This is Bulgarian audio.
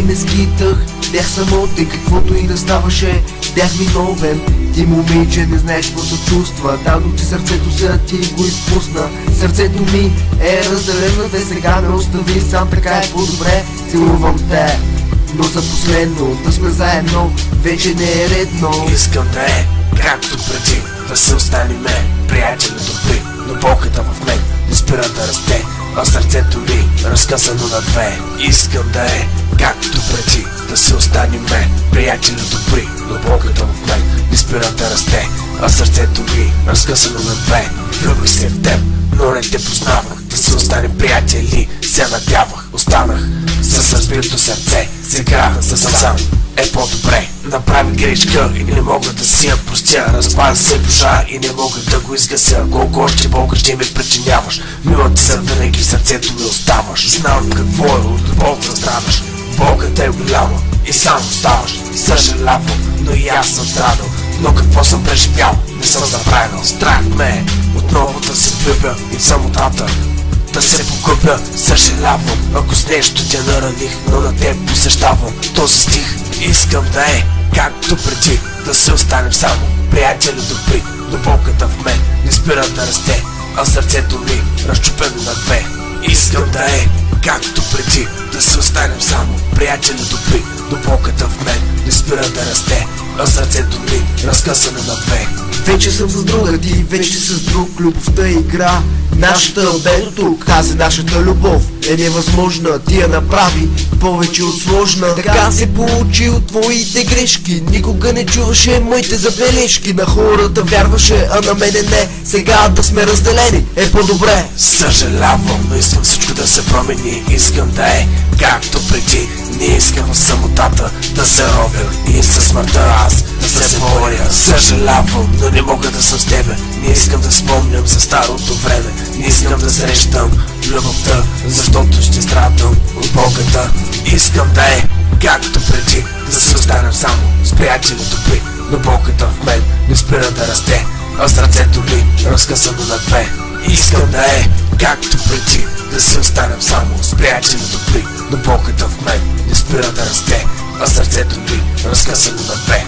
не скитах, бях самотен, каквото и да ставаше, бях виновен. Ти, момиче, не знаеш какво се чувства. Дадох ти сърцето си, а ти го изпусна. Сърцето ми е разделено, те сега ме остави сам, така е по-добре. Целувам те, но за последно, да сме заедно, вече не е редно. Искам да е както преди, да се останеме приятели добри, но болката в мен не спира да расте, а сърцето ми разкъсано на две. Искам да е както преди, да се останеме приятели добри, но болката в мен не спира да расте, а сърцето ми разкъсано на две. Влюбих се в теб, но не те познавах, да се останем приятели, се надявах. Останах с разбито сърце, сега съм сам, е по-добре. Направи грешка и не мога да си я простя, разпали се душа и не мога да го изгася. Колко още болка ще ми причиняваш, мила ти завинаги в сърцето ми оставаш. Знам какво е от болка да страдаш, болката е голяма и сам оставаш. Съжалявам, но и аз съм страдал, но какво съм преживял, не съм забравил. Страх ме отново да се влюбя и в самотата да се погубя. Съжалявам, ако с нещо те нараних, но на теб посещавам този стих. Искам да е както преди, да се останем само приятели добри, но болката в мен не спира да расте, а сърцето ми разчупено на две. Искам да е както преди, да се останем само приятели добри, но болката в мен не спира да расте, а сърцето ми разкъсано на две. Вече съм с друга, ти вече си с друг, любовта игра. Нашата бе до тук, тази нашата любов е невъзможна, ти я направи повече от сложна. Така се получи от твоите грешки, никога не чуваше моите забележки. На хората вярваше, а на мене не, сега да сме разделени е по-добре. Съжалявам, но искам всичко да се промени. Искам да е както преди, не искам в самотата да се робя и със смъртта аз да се боря. Съжалявам, но не мога да съм с тебе, не искам да спомням за старото време, не искам да срещам любовта, защото ще страдам от болката. Искам да е както преди, да се останем само с приятели добри, но болката в мен не спира да расте, а сърцето ми разкъсано на две. Искам да е както преди, да се останем само с приятели добри, но болката в мен не спира да расте, а сърцето ми разкъсано на две.